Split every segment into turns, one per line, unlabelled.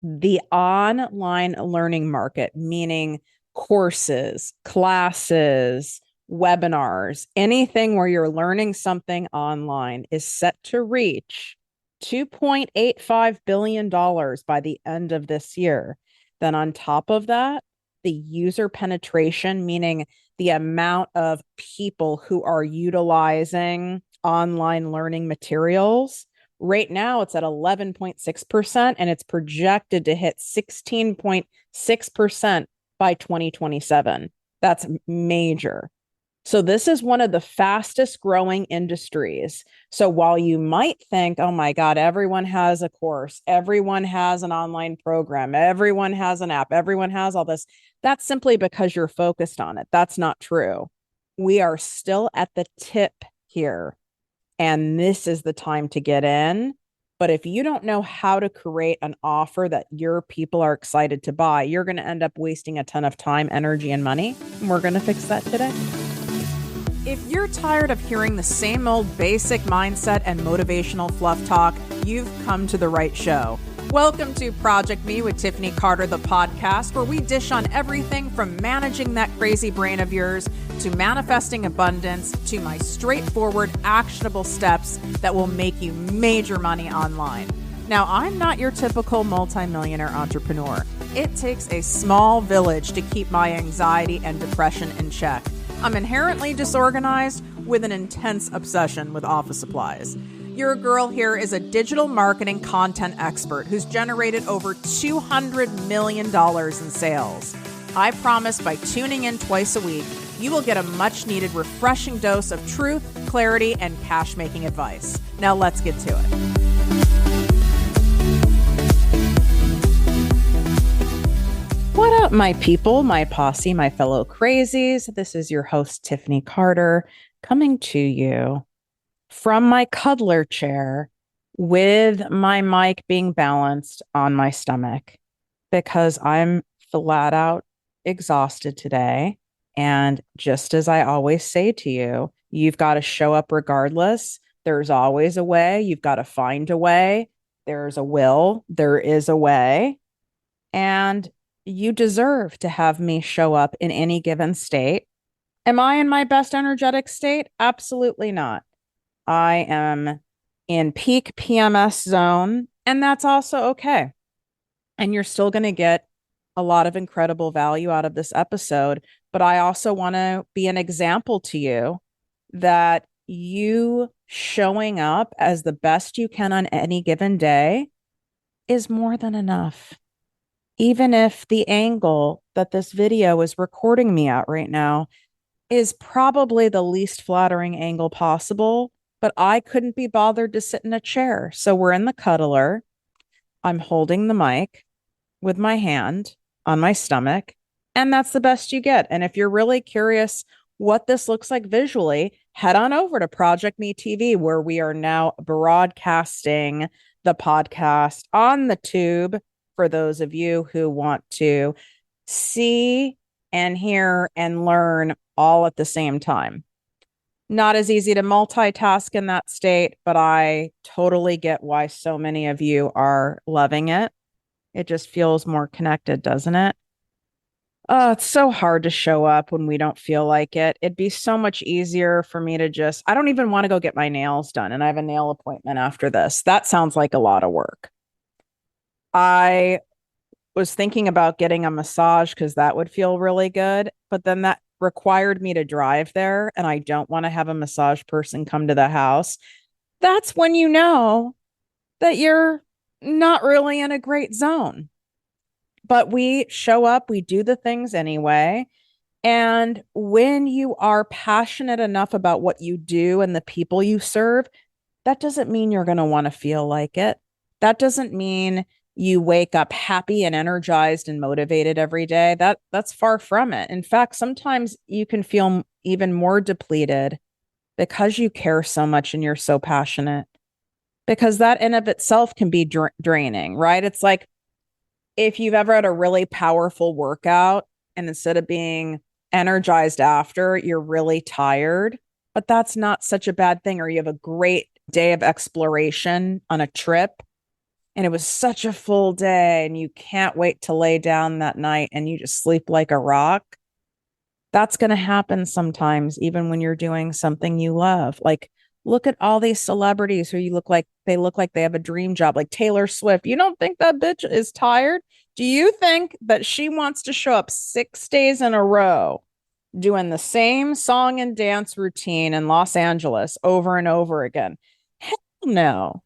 The online learning market, meaning courses, classes, webinars, anything where you're learning something online, is set to reach $2.85 billion by the end of this year. Then on top of that, the user penetration, meaning the amount of people who are utilizing online learning materials. Right now, it's at 11.6%, and it's projected to hit 16.6% by 2027. That's major. So this is one of the fastest growing industries. So while you might think, oh my God, everyone has a course, everyone has an online program, everyone has an app, everyone has all this, that's simply because you're focused on it. That's not true. We are still at the tip here, and this is the time to get in. But if you don't know how to create an offer that your people are excited to buy, you're going to end up wasting a ton of time, energy, and money. And we're going to fix that today. If you're tired of hearing the same old basic mindset and motivational fluff talk, you've come to the right show. Welcome to Project Me with Tiffany Carter, the podcast, where we dish on everything from managing that crazy brain of yours to manifesting abundance to my straightforward, actionable steps that will make you major money online. Now, I'm not your typical multimillionaire entrepreneur. It takes a small village to keep my anxiety and depression in check. I'm inherently disorganized with an intense obsession with office supplies. Your girl here is a digital marketing content expert who's generated over $200 million in sales. I promise by tuning in twice a week, you will get a much needed refreshing dose of truth, clarity, and cash making advice. Now let's get to it. What up, my people, my posse, my fellow crazies? This is your host, Tiffany Carter, coming to you from my cuddler chair with my mic being balanced on my stomach because I'm flat out exhausted today. And just as I always say to you, you've got to show up regardless. There's always a way. You've got to find a way. There's a will. There is a way. And you deserve to have me show up in any given state. Am I in my best energetic state? Absolutely not. I am in peak PMS zone, and that's also okay. And you're still going to get a lot of incredible value out of this episode. But I also want to be an example to you that you showing up as the best you can on any given day is more than enough. Even if the angle that this video is recording me at right now is probably the least flattering angle possible, but I couldn't be bothered to sit in a chair. So we're in the cuddler. I'm holding the mic with my hand on my stomach, and that's the best you get. And if you're really curious what this looks like visually, head on over to ProjectME TV, where we are now broadcasting the podcast on the tube for those of you who want to see and hear and learn all at the same time. Not as easy to multitask in that state, but I totally get why so many of you are loving it. It just feels more connected, doesn't it? Oh, it's so hard to show up when we don't feel like it. It'd be so much easier for me to I don't even want to go get my nails done, and I have a nail appointment after this. That sounds like a lot of work. I was thinking about getting a massage because that would feel really good, but then that required me to drive there, and I don't want to have a massage person come to the house. That's when you know that you're not really in a great zone. But we show up, we do the things anyway. And when you are passionate enough about what you do and the people you serve, that doesn't mean you're going to want to feel like it. That doesn't mean you wake up happy and energized and motivated every day. That's far from it. In fact, sometimes you can feel even more depleted because you care so much and you're so passionate. Because that in of itself can be draining, right? It's like if you've ever had a really powerful workout and instead of being energized after, you're really tired, but that's not such a bad thing. Or you have a great day of exploration on a trip and it was such a full day and you can't wait to lay down that night and you just sleep like a rock. That's going to happen sometimes, even when you're doing something you love. Like, look at all these celebrities who you look like they have a dream job, like Taylor Swift. You don't think that bitch is tired? Do you think that she wants to show up 6 days in a row doing the same song and dance routine in Los Angeles over and over again? Hell no.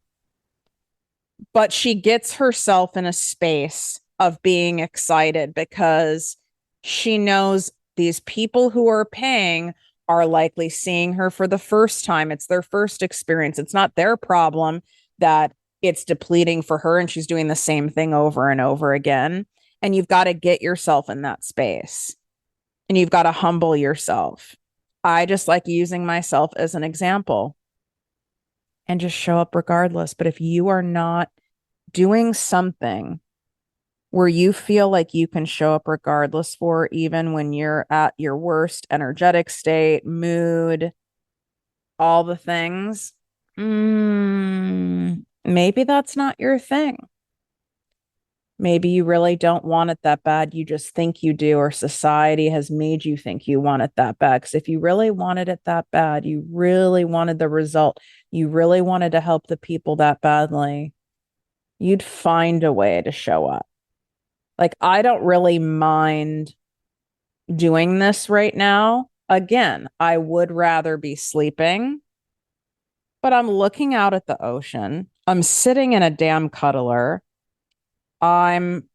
But she gets herself in a space of being excited because she knows these people who are paying are likely seeing her for the first time. It's their first experience. It's not their problem that it's depleting for her and she's doing the same thing over and over again. And you've got to get yourself in that space and you've got to humble yourself. I just like using myself as an example and just show up regardless. But if you are not doing something where you feel like you can show up regardless for, even when you're at your worst energetic state, mood, all the things, maybe that's not your thing. Maybe you really don't want it that bad. You just think you do, or society has made you think you want it that bad. Because if you really wanted it that bad, you really wanted the result, you really wanted to help the people that badly, you'd find a way to show up. Like, I don't really mind doing this right now. Again, I would rather be sleeping, but I'm looking out at the ocean. I'm sitting in a damn cuddler. I'm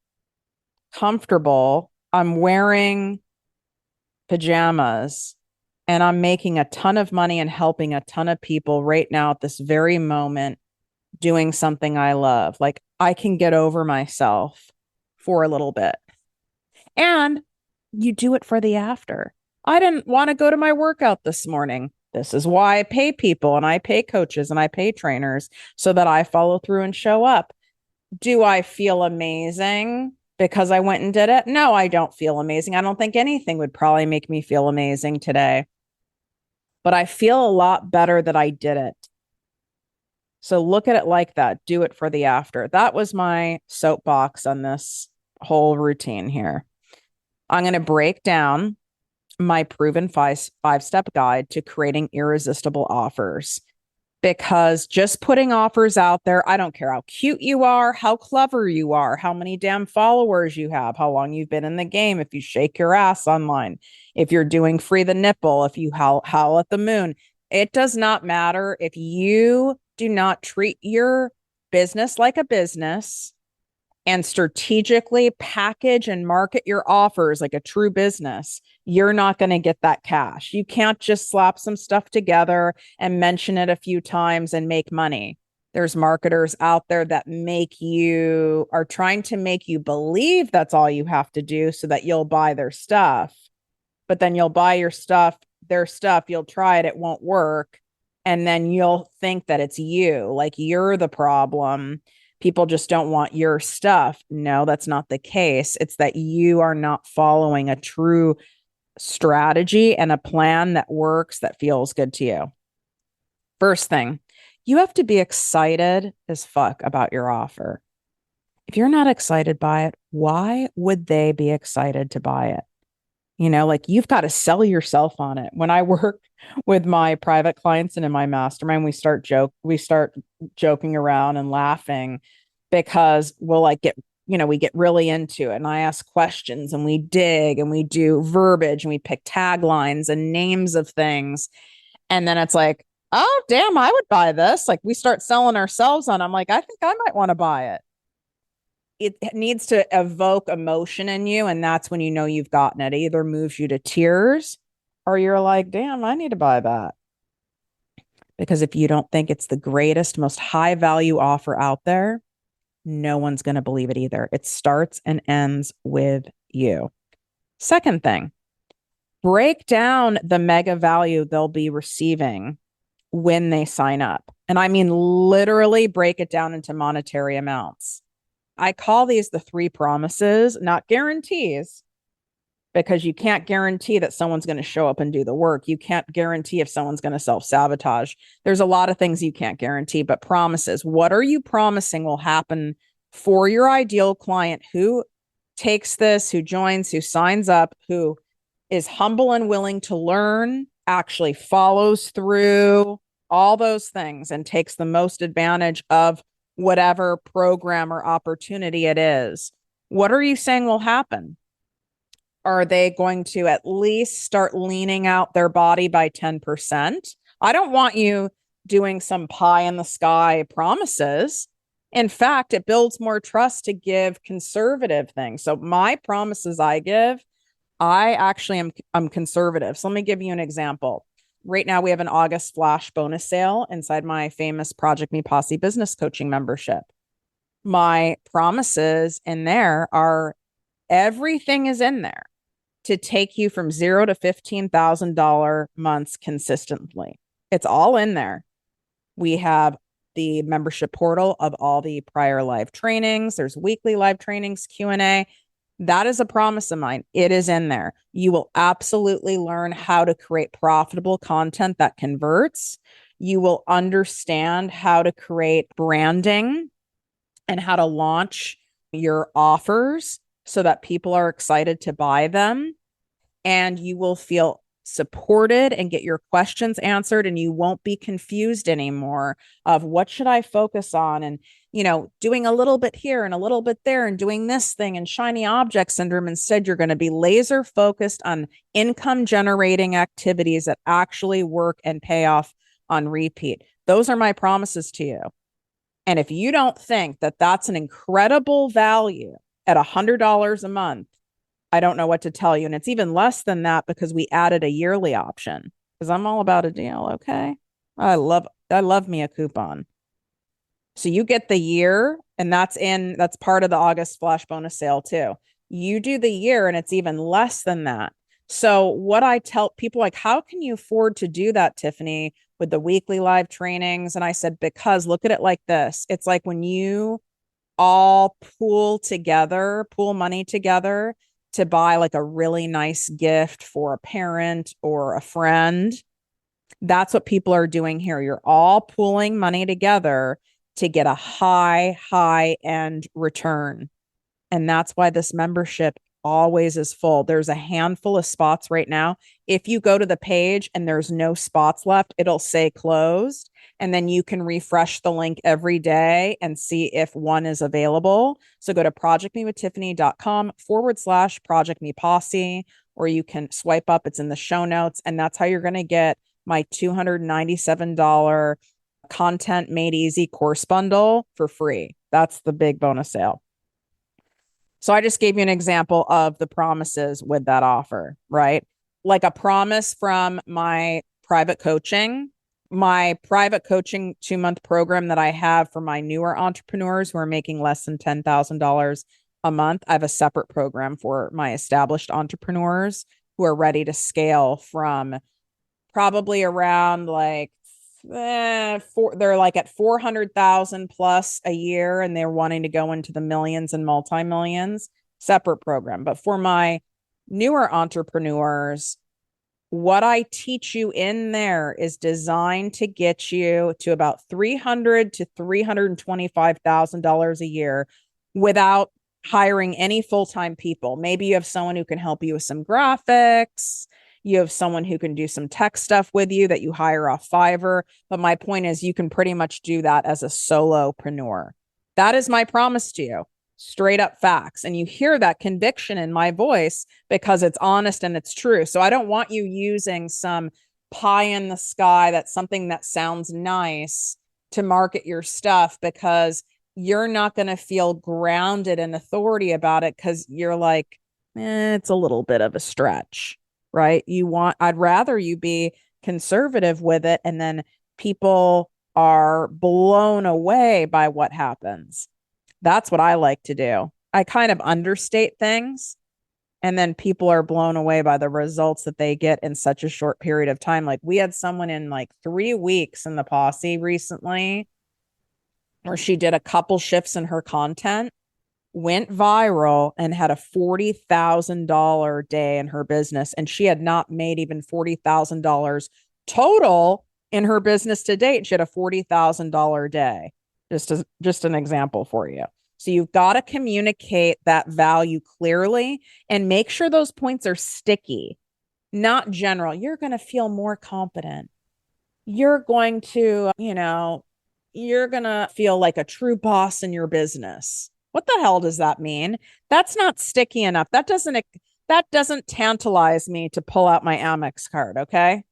comfortable. I'm wearing pajamas and I'm making a ton of money and helping a ton of people right now at this very moment doing something I love. Like, I can get over myself for a little bit. And you do it for the after. I didn't want to go to my workout this morning. This is why I pay people and I pay coaches and I pay trainers so that I follow through and show up. Do I feel amazing because I went and did it? No, I don't feel amazing. I don't think anything would probably make me feel amazing today. But I feel a lot better that I did it. So look at it like that. Do it for the after. That was my soapbox on this whole routine here. I'm going to break down my proven five-step guide to creating irresistible offers, because just putting offers out there, I don't care how cute you are, how clever you are, how many damn followers you have, how long you've been in the game, if you shake your ass online, if you're doing free the nipple, if you howl at the moon, it does not matter. If you do not treat your business like a business and strategically package and market your offers like a true business, you're not going to get that cash. You can't just slap some stuff together and mention it a few times and make money. There's marketers out there that are trying to make you believe that's all you have to do so that you'll buy their stuff. But then you'll buy their stuff, you'll try it, it won't work. And then you'll think that it's you, like you're the problem. People just don't want your stuff. No, that's not the case. It's that you are not following a true strategy and a plan that works, that feels good to you. First thing, you have to be excited as fuck about your offer. If you're not excited by it, why would they be excited to buy it? Like, you've got to sell yourself on it. When I work with my private clients and in my mastermind, we start joking around and laughing because we get really into it. And I ask questions and we dig and we do verbiage and we pick taglines and names of things. And then it's like, oh, damn, I would buy this. Like, we start selling ourselves on. I'm like, I think I might want to buy it. It needs to evoke emotion in you. And that's when you know you've gotten it. It either moves you to tears or you're like, damn, I need to buy that. Because if you don't think it's the greatest, most high value offer out there, no one's going to believe it either. It starts and ends with you. Second thing, break down the mega value they'll be receiving when they sign up. And I mean, literally break it down into monetary amounts. I call these the 3 promises, not guarantees. because you can't guarantee that someone's going to show up and do the work. You can't guarantee if someone's going to self-sabotage. There's a lot of things you can't guarantee, but promises. What are you promising will happen for your ideal client who takes this, who joins, who signs up, who is humble and willing to learn, actually follows through, all those things, and takes the most advantage of whatever program or opportunity it is? What are you saying will happen? Are they going to at least start leaning out their body by 10%? I don't want you doing some pie in the sky promises. In fact, it builds more trust to give conservative things. So my promises I give, I actually I'm conservative. So let me give you an example. Right now we have an August flash bonus sale inside my famous ProjectME Posse business coaching membership. My promises in there are everything is in there to take you from $0 to $15,000 months consistently. It's all in there. We have the membership portal of all the prior live trainings. There's weekly live trainings, Q&A. That is a promise of mine. It is in there. You will absolutely learn how to create profitable content that converts. You will understand how to create branding and how to launch your offers so that people are excited to buy them. And you will feel supported and get your questions answered, and you won't be confused anymore of what should I focus on, and doing a little bit here and a little bit there and doing this thing and shiny object syndrome. Instead, you're going to be laser focused on income generating activities that actually work and pay off on repeat. Those are my promises to you. And if you don't think that that's an incredible value at $100 a month, I don't know what to tell you. And it's even less than that because we added a yearly option, because I'm all about a deal. Okay. I love me a coupon. So you get the year, and that's part of the August flash bonus sale too. You do the year and it's even less than that. So what I tell people, like, how can you afford to do that, Tiffany, with the weekly live trainings? And I said, because look at it like this. It's like when you all pool money together to buy like a really nice gift for a parent or a friend. That's what people are doing here. You're all pooling money together to get a high end return. And that's why this membership always is full. There's a handful of spots right now. If you go to the page and there's no spots left, it'll say closed. And then you can refresh the link every day and see if one is available. So go to projectmewithtiffany.com/Project Me Posse, or you can swipe up. It's in the show notes. And that's how you're going to get my $297 content made easy course bundle for free. That's the big bonus sale. So I just gave you an example of the promises with that offer, right? Like a promise from my private coaching 2-month program that I have for my newer entrepreneurs who are making less than $10,000 a month. I have a separate program for my established entrepreneurs who are ready to scale from probably around like they're like at 400,000 plus a year, and they're wanting to go into the millions and multi-millions. Separate program. But for my newer entrepreneurs, what I teach you in there is designed to get you to about $300,000 to $325,000 a year without hiring any full-time people. Maybe you have someone who can help you with some graphics. You have someone who can do some tech stuff with you that you hire off Fiverr. But my point is, you can pretty much do that as a solopreneur. That is my promise to you. Straight up facts. And you hear that conviction in my voice because it's honest and it's true. So I don't want you using some pie in the sky, that's something that sounds nice, to market your stuff, because you're not going to feel grounded in authority about it because you're like, it's a little bit of a stretch, right? I'd rather you be conservative with it, and then people are blown away by what happens. That's what I like to do. I kind of understate things, and then people are blown away by the results that they get in such a short period of time. Like, we had someone in like 3 weeks in the posse recently where she did a couple shifts in her content, went viral and had a $40,000 day in her business. And she had not made even $40,000 total in her business to date. She had a $40,000 day. Just an example for you. So you've got to communicate that value clearly and make sure those points are sticky, not general. You're going to feel more confident. You're going to, you're going to feel like a true boss in your business. What the hell does that mean? That's not sticky enough. That doesn't tantalize me to pull out my Amex card, okay?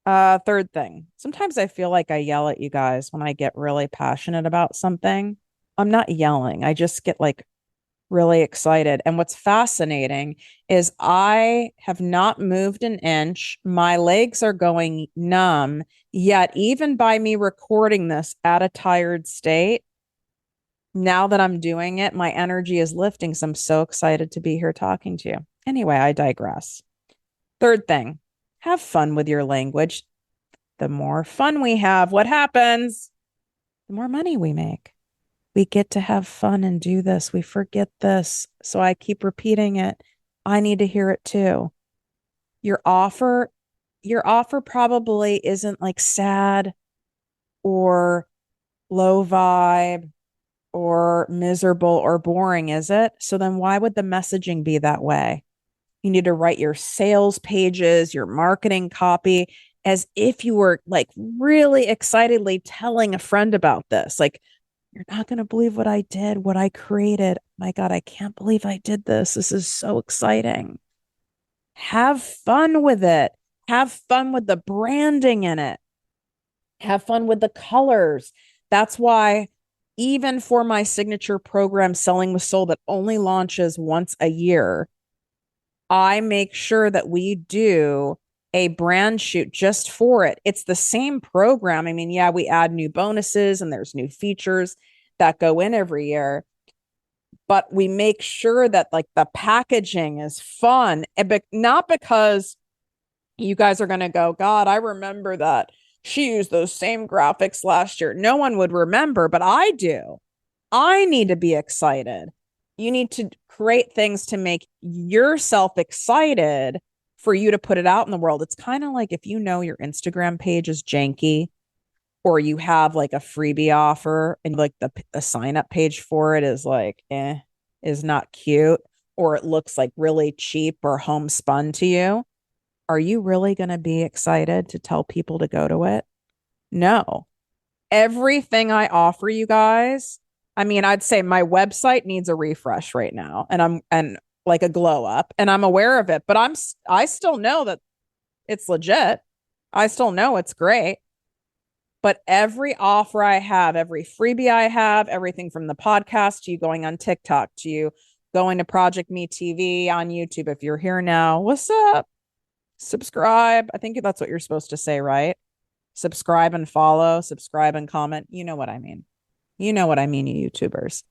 Third thing. Sometimes I feel like I yell at you guys when I get really passionate about something. I'm not yelling. I just get like really excited. And what's fascinating is I have not moved an inch. My legs are going numb. Yet, even by me recording this at a tired state, now that I'm doing it, my energy is lifting. So I'm so excited to be here talking to you. Anyway, I digress. Third thing, have fun with your language. The more fun we have, what happens? The more money we make. We get to have fun and do this. We forget this. So I keep repeating it. I need to hear it too. Your offer, your offer probably isn't like sad or low vibe or miserable or boring, is it? So then why would the messaging be that way? You need to write your sales pages, your marketing copy as if you were like really excitedly telling a friend about this. Like, you're not going to believe what I did, what I created. My God, I can't believe I did this. This is so exciting. Have fun with it. Have fun with the branding in it. Have fun with the colors. That's why, even for my signature program, Selling with Soul, that only launches once a year, I make sure that we do a brand shoot just for it. It's the same program. I mean, yeah, we add new bonuses and there's new features that go in every year, but we make sure that like the packaging is fun, but not because you guys are going to go, God, I remember that she used those same graphics last year. No one would remember, but I do. I need to be excited. You need to create things to make yourself excited for you to put it out in the world. It's kind of like if you know your Instagram page is janky or you have like a freebie offer and like the sign up page for it is like, is not cute, or it looks like really cheap or homespun to you. Are you really going to be excited to tell people to go to it? No. Everything I offer you guys, I mean, I'd say my website needs a refresh right now and like a glow up, and I'm aware of it, but I still know that it's legit. I still know it's great. But every offer I have, every freebie I have, everything from the podcast to you going on TikTok to you going to ProjectME TV on YouTube. If you're here now, what's up? Subscribe. I think that's what you're supposed to say, right? Subscribe and follow, subscribe and comment. You know what I mean. You know what I mean, you YouTubers.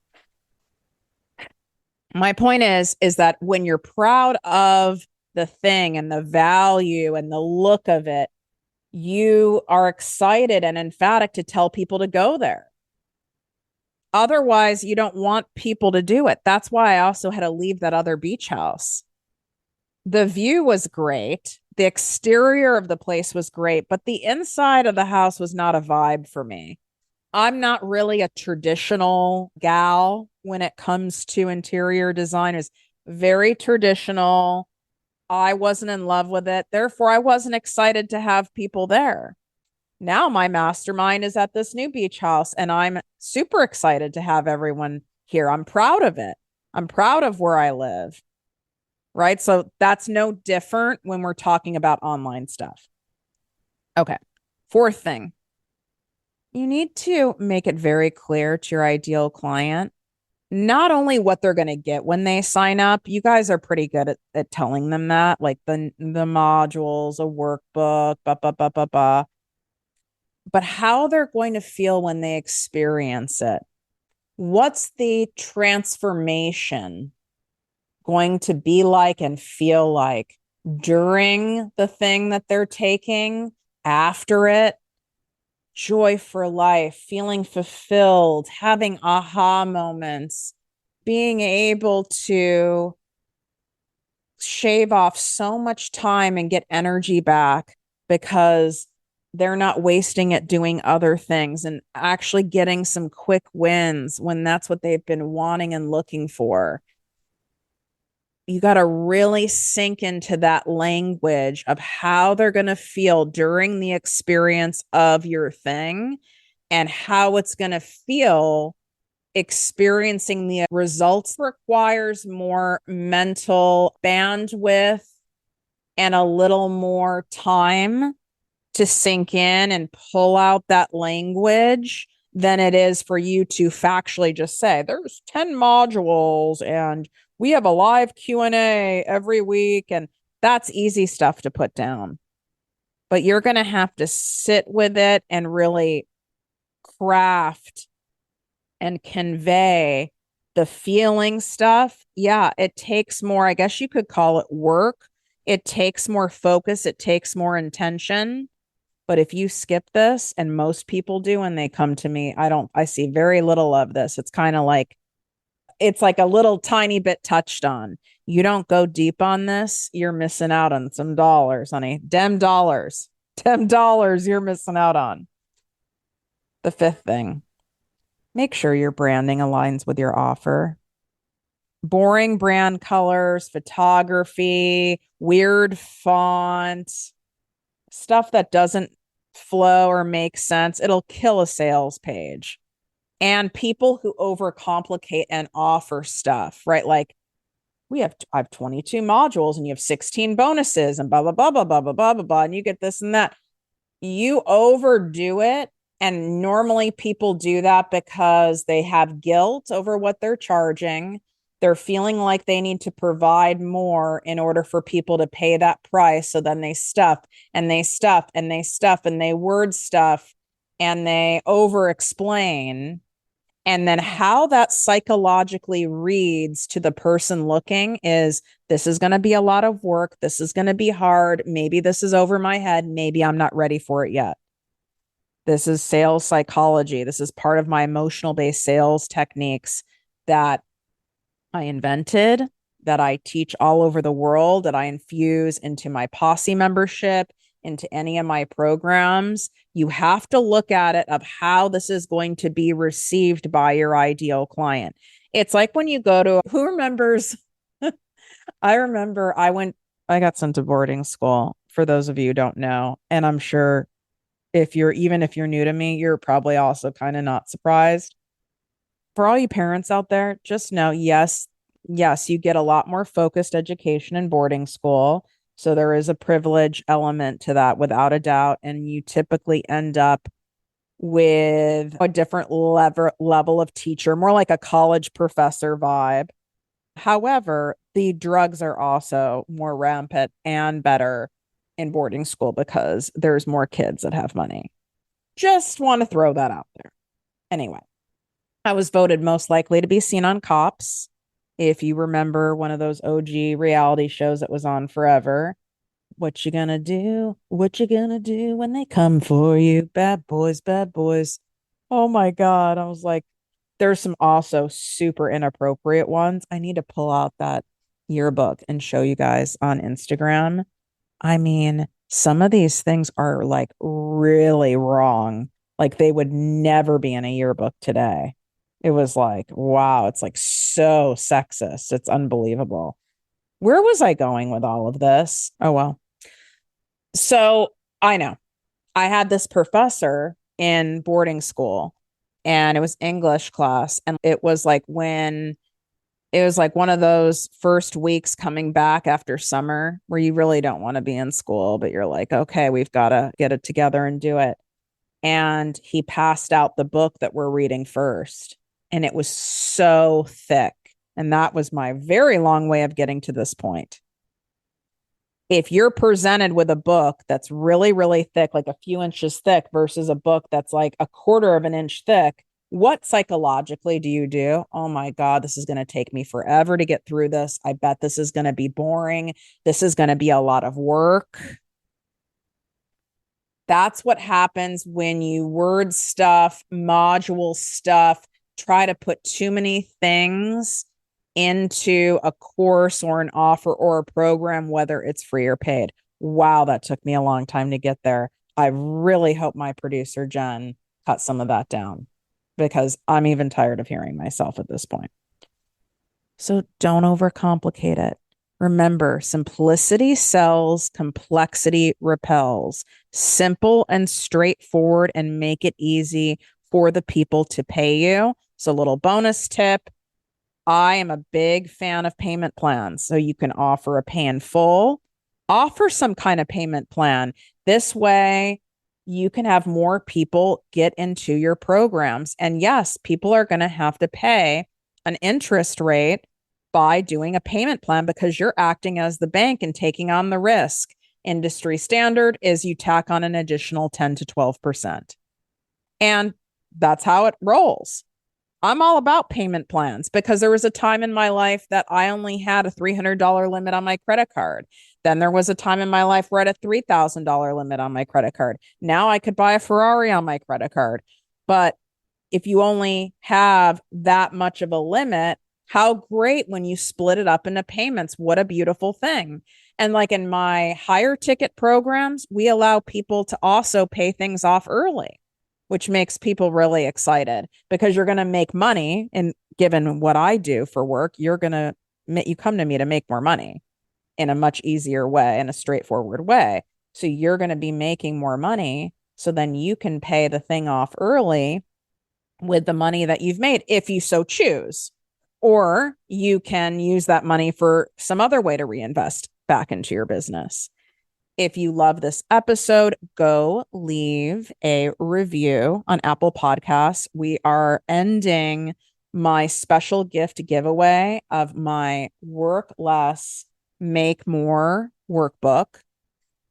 My point is that when you're proud of the thing and the value and the look of it, you are excited and emphatic to tell people to go there. Otherwise, you don't want people to do it. That's why I also had to leave that other beach house. The view was great. The exterior of the place was great, but the inside of the house was not a vibe for me. I'm not really a traditional gal when it comes to interior design. It's very traditional. I wasn't in love with it. Therefore, I wasn't excited to have people there. Now my mastermind is at this new beach house and I'm super excited to have everyone here. I'm proud of it. I'm proud of where I live. Right? So that's no different when we're talking about online stuff. Okay. Fourth thing, you need to make it very clear to your ideal client not only what they're going to get when they sign up. You guys are pretty good at telling them that, like the modules, a workbook, but how they're going to feel when they experience it. What's the transformation going to be like and feel like during the thing that they're taking, after it? Joy for life, feeling fulfilled, having aha moments, being able to shave off so much time and get energy back because they're not wasting it doing other things and actually getting some quick wins when that's what they've been wanting and looking for. You got to really sink into that language of how they're going to feel during the experience of your thing and how it's going to feel experiencing the results. Requires more mental bandwidth and a little more time to sink in and pull out that language than it is for you to factually just say there's 10 modules and we have a live Q&A every week, and that's easy stuff to put down. But you're going to have to sit with it and really craft and convey the feeling stuff. Yeah, it takes more, I guess you could call it work. It takes more focus. It takes more intention. But if you skip this, and most people do when they come to me, I see very little of this. It's kind of like, it's like a little tiny bit touched on. You don't go deep on this, you're missing out on some dollars, honey. Dem dollars. $10 you're missing out on. The fifth thing, make sure your branding aligns with your offer. Boring brand colors, photography, weird font, stuff that doesn't flow or make sense, it'll kill a sales page. And people who overcomplicate and offer stuff, right? Like I have 22 modules and you have 16 bonuses and blah, blah, blah, blah, blah, blah, blah, blah, blah. And you get this and that. You overdo it. And normally people do that because they have guilt over what they're charging. They're feeling like they need to provide more in order for people to pay that price. So then they stuff and they stuff and they stuff and they word stuff and they over explain. And then how that psychologically reads to the person looking is, this is going to be a lot of work. This is going to be hard. Maybe this is over my head. Maybe I'm not ready for it yet. This is sales psychology. This is part of my emotional-based sales techniques that I invented, that I teach all over the world, that I infuse into my posse membership, into any of my programs. You have to look at it of how this is going to be received by your ideal client. It's like when you go to, who remembers? I remember I got sent to boarding school, for those of you who don't know. And I'm sure if you're new to me, you're probably also kind of not surprised. For all you parents out there, just know, yes, you get a lot more focused education in boarding school. So there is a privilege element to that without a doubt. And you typically end up with a different level of teacher, more like a college professor vibe. However, the drugs are also more rampant and better in boarding school because there's more kids that have money. Just want to throw that out there. Anyway, I was voted most likely to be seen on Cops. If you remember one of those OG reality shows that was on forever. What you gonna do? What you gonna do when they come for you? Bad boys, bad boys. Oh my God. I was like, there's some also super inappropriate ones. I need to pull out that yearbook and show you guys on Instagram. I mean, some of these things are like really wrong. Like they would never be in a yearbook today. It was like, wow, it's like so sexist. It's unbelievable. Where was I going with all of this? Oh, well. So I know I had this professor in boarding school and it was English class. And it was like one of those first weeks coming back after summer where you really don't want to be in school, but you're like, okay, we've got to get it together and do it. And he passed out the book that we're reading first. And it was so thick. And that was my very long way of getting to this point. If you're presented with a book that's really, really thick, like a few inches thick versus a book that's like a quarter of an inch thick, what psychologically do you do? Oh my God, this is going to take me forever to get through this. I bet this is going to be boring. This is going to be a lot of work. That's what happens when you word stuff, module stuff, try to put too many things into a course or an offer or a program, whether it's free or paid. Wow, that took me a long time to get there. I really hope my producer, Jen, cut some of that down because I'm even tired of hearing myself at this point. So don't overcomplicate it. Remember, simplicity sells, complexity repels. Simple and straightforward and make it easy for the people to pay you. So, little bonus tip. I am a big fan of payment plans. So you can offer a pay in full, offer some kind of payment plan. This way, you can have more people get into your programs. And yes, people are going to have to pay an interest rate by doing a payment plan because you're acting as the bank and taking on the risk. Industry standard is you tack on an additional 10 to 12%. And that's how it rolls. I'm all about payment plans because there was a time in my life that I only had a $300 limit on my credit card. Then there was a time in my life where I had a $3,000 limit on my credit card. Now I could buy a Ferrari on my credit card. But if you only have that much of a limit, how great when you split it up into payments. What a beautiful thing. And like in my higher ticket programs, we allow people to also pay things off early, which makes people really excited because you're going to make money. And given what I do for work, you come to me to make more money in a much easier way, in a straightforward way. So you're going to be making more money. So then you can pay the thing off early with the money that you've made, if you so choose. Or you can use that money for some other way to reinvest back into your business. If you love this episode, go leave a review on Apple Podcasts. We are ending my special gift giveaway of my Work Less, Make More workbook.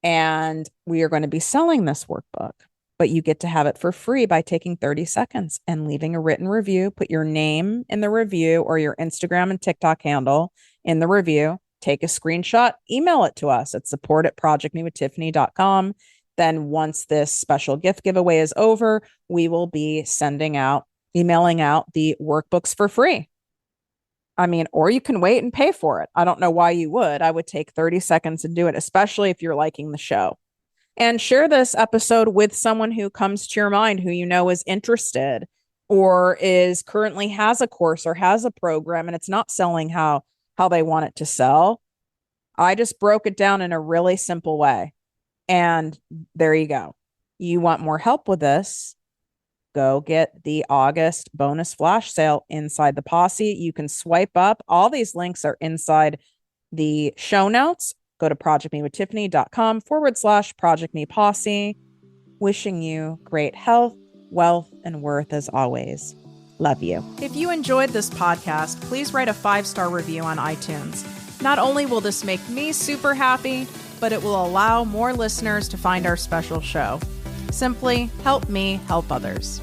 And we are going to be selling this workbook, but you get to have it for free by taking 30 seconds and leaving a written review. Put your name in the review or your Instagram and TikTok handle in the review. Take a screenshot, email it to us at support@projectmewithtiffany.com. Then once this special gift giveaway is over, we will be emailing out the workbooks for free. I mean, or you can wait and pay for it. I don't know why you would. I would take 30 seconds and do it, especially if you're liking the show. And share this episode with someone who comes to your mind who you know is interested or is currently has a course or has a program and it's not selling how they want it to sell. I just broke it down in a really simple way. And there you go. You want more help with this? Go get the August bonus flash sale inside the Posse. You can swipe up. All these links are inside the show notes. Go to projectmewithtiffany.com/projectme posse. Wishing you great health, wealth, and worth as always. Love you. If you enjoyed this podcast, please write a 5-star review on iTunes. Not only will this make me super happy, but it will allow more listeners to find our special show. Simply help me help others.